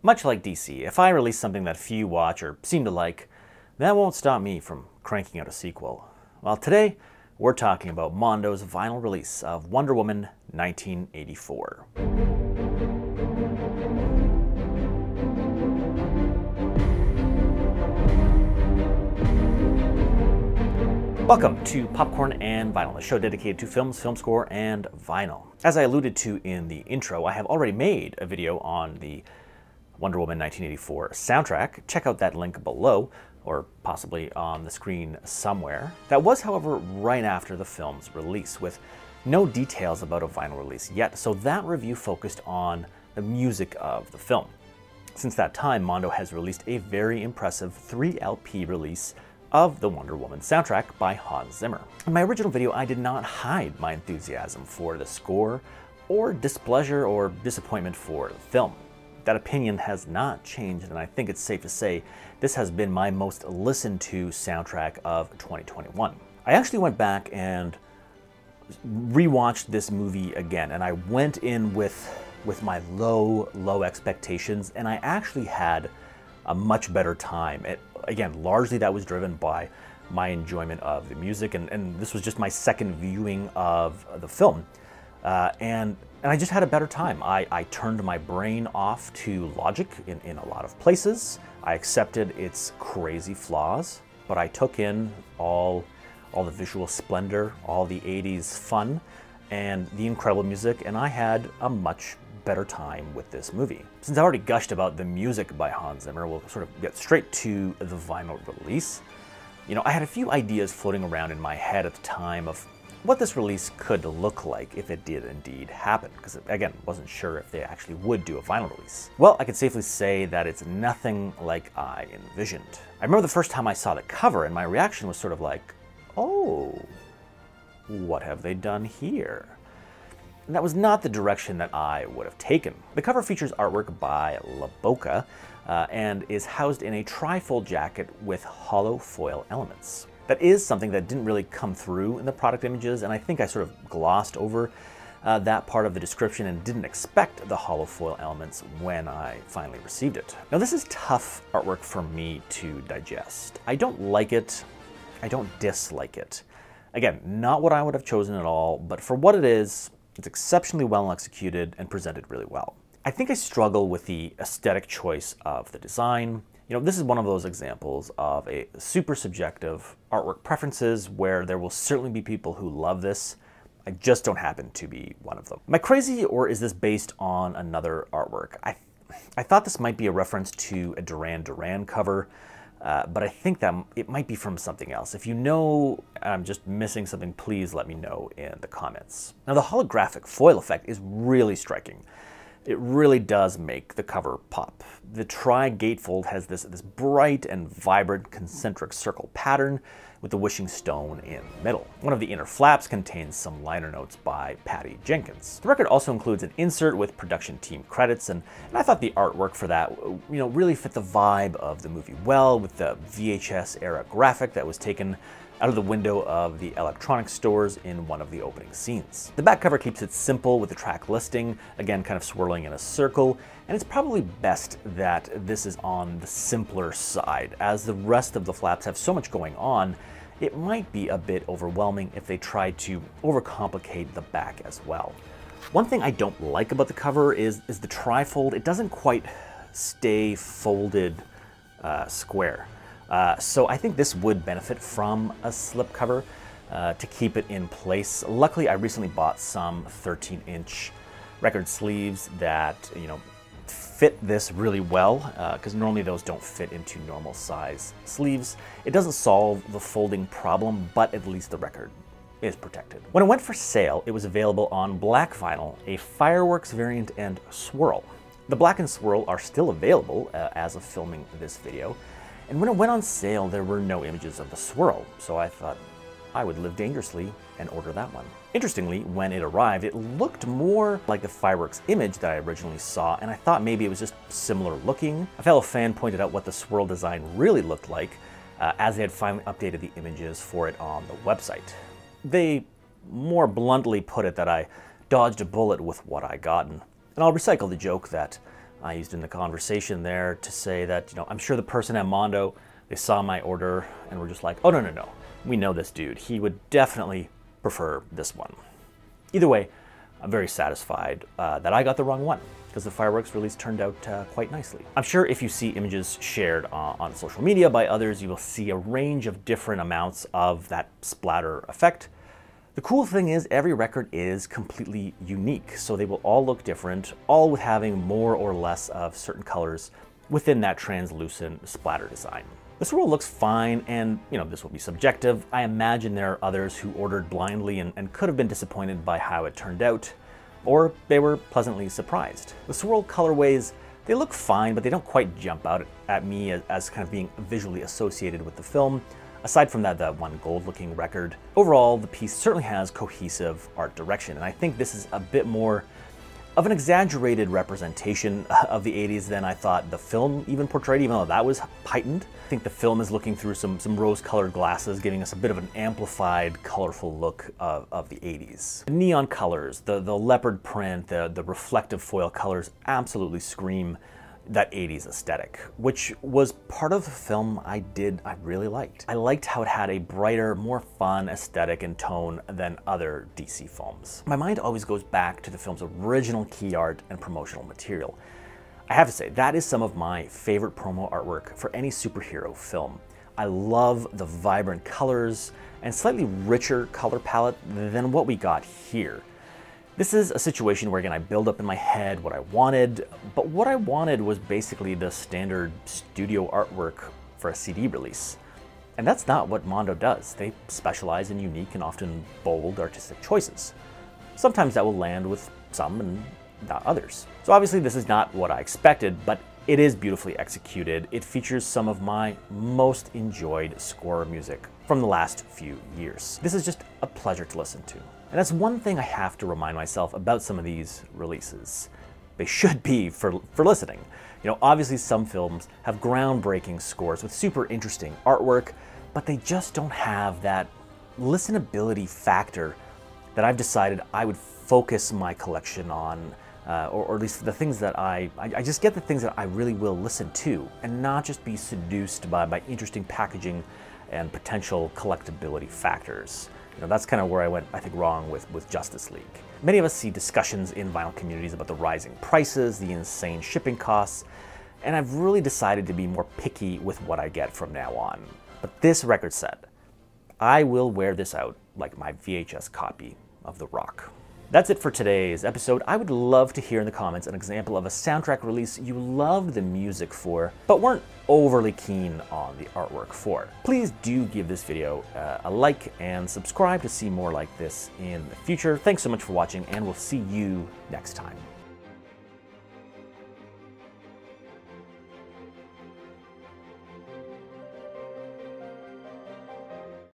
Much like DC, if I release something that few watch or seem to like, that won't stop me from cranking out a sequel. Well, today, we're talking about Mondo's vinyl release of Wonder Woman 1984. Welcome to Popcorn and Vinyl, a show dedicated to films, film score, and vinyl. As I alluded to in the intro, I have already made a video on the Wonder Woman 1984 soundtrack. Check out that link below, or possibly on the screen somewhere. That was, however, right after the film's release, with no details about a vinyl release yet, so that review focused on the music of the film. Since that time, Mondo has released a very impressive 3-LP release of the Wonder Woman soundtrack by Hans Zimmer. In my original video, I did not hide my enthusiasm for the score, or displeasure or disappointment for the film. That opinion has not changed, and I think it's safe to say this has been my most listened to soundtrack of 2021. I actually went back and rewatched this movie again, and I went in with my low expectations, and I actually had a much better time. Again, largely that was driven by my enjoyment of the music, and this was just my second viewing of the film. And I just had a better time. I turned my brain off to logic in a lot of places. I accepted its crazy flaws, but I took in all the visual splendor, all the 80s fun, and the incredible music, and I had a much better time with this movie. Since I already gushed about the music by Hans Zimmer, we'll sort of get straight to the vinyl release. You know, I had a few ideas floating around in my head at the time of what this release could look like if it did indeed happen, because again, wasn't sure if they actually would do a vinyl release. Well, I can safely say that it's nothing like I envisioned. I remember the first time I saw the cover, and my reaction was sort of like, oh, what have they done here? And that was not the direction that I would have taken. The cover features artwork by La Boca and is housed in a trifold jacket with hollow foil elements. That is something that didn't really come through in the product images, and I think I sort of glossed over that part of the description and didn't expect the hollow foil elements when I finally received it. Now, this is tough artwork for me to digest. I don't like it, I don't dislike it. Again, not what I would have chosen at all, but for what it is, it's exceptionally well executed and presented really well. I think I struggle with the aesthetic choice of the design. You know, this is one of those examples of a super subjective artwork preferences where there will certainly be people who love this. I just don't happen to be one of them. Am I crazy, or is this based on another artwork? I thought this might be a reference to a Duran Duran cover, but I think that it might be from something else. If you know I'm just missing something, please let me know in the comments. Now, the holographic foil effect is really striking. It really does make the cover pop. The tri-gatefold has this bright and vibrant concentric circle pattern with the wishing stone in the middle. One of the inner flaps contains some liner notes by Patty Jenkins. The record also includes an insert with production team credits, and I thought the artwork for that, you know, really fit the vibe of the movie well, with the VHS era graphic that was taken out of the window of the electronics stores in one of the opening scenes. The back cover keeps it simple with the track listing, again kind of swirling in a circle, and it's probably best that this is on the simpler side, as the rest of the flaps have so much going on. It might be a bit overwhelming if they tried to overcomplicate the back as well. One thing I don't like about the cover is the trifold. It doesn't quite stay folded square. So I think this would benefit from a slipcover to keep it in place. Luckily, I recently bought some 13-inch record sleeves that, you know, fit this really well, because normally those don't fit into normal size sleeves. It doesn't solve the folding problem, but at least the record is protected. When it went for sale, it was available on black vinyl, a fireworks variant, and swirl. The black and swirl are still available as of filming this video. And when it went on sale, there were no images of the swirl, so I thought I would live dangerously and order that one. Interestingly, when it arrived, it looked more like the fireworks image that I originally saw, and I thought maybe it was just similar looking. A fellow fan pointed out what the swirl design really looked like, as they had finally updated the images for it on the website. They more bluntly put it that I dodged a bullet with what I gotten. And I'll recycle the joke that I used in the conversation there to say that, you know, I'm sure the person at Mondo, they saw my order and were just like, oh, no. We know this dude. He would definitely prefer this one. Either way, I'm very satisfied that I got the wrong one, because the fireworks release turned out quite nicely. I'm sure if you see images shared on social media by others, you will see a range of different amounts of that splatter effect. The cool thing is every record is completely unique, so they will all look different, all with having more or less of certain colors within that translucent splatter design. This roll looks fine, and you know, this will be subjective. I imagine there are others who ordered blindly and could have been disappointed by how it turned out, or they were pleasantly surprised. The swirl colorways, they look fine, but they don't quite jump out at me as kind of being visually associated with the film. Aside from that one gold-looking record, overall, the piece certainly has cohesive art direction, and I think this is a bit more of an exaggerated representation of the 80s than I thought the film even portrayed, even though that was heightened. I think the film is looking through some rose-colored glasses, giving us a bit of an amplified, colorful look of the 80s. The neon colors, the leopard print, the reflective foil colors absolutely scream that 80s aesthetic, which was part of the film I really liked. I liked how it had a brighter, more fun aesthetic and tone than other DC films. My mind always goes back to the film's original key art and promotional material. I have to say, that is some of my favorite promo artwork for any superhero film. I love the vibrant colors and slightly richer color palette than what we got here. This is a situation where, again, I build up in my head what I wanted, but what I wanted was basically the standard studio artwork for a CD release. And that's not what Mondo does. They specialize in unique and often bold artistic choices. Sometimes that will land with some and not others. So obviously this is not what I expected, but it is beautifully executed. It features some of my most enjoyed score music from the last few years. This is just a pleasure to listen to. And that's one thing I have to remind myself about some of these releases. They should be for listening. You know, obviously some films have groundbreaking scores with super interesting artwork, but they just don't have that listenability factor that I've decided I would focus my collection on, or at least the things that I just get the things that I really will listen to, and not just be seduced by interesting packaging and potential collectability factors. You know, that's kind of where I went, I think, wrong with Justice League. Many of us see discussions in vinyl communities about the rising prices, the insane shipping costs, and I've really decided to be more picky with what I get from now on. But this record set, I will wear this out like my VHS copy of The Rock. That's it for today's episode. I would love to hear in the comments an example of a soundtrack release you loved the music for, but weren't overly keen on the artwork for. Please do give this video a like and subscribe to see more like this in the future. Thanks so much for watching, and we'll see you next time.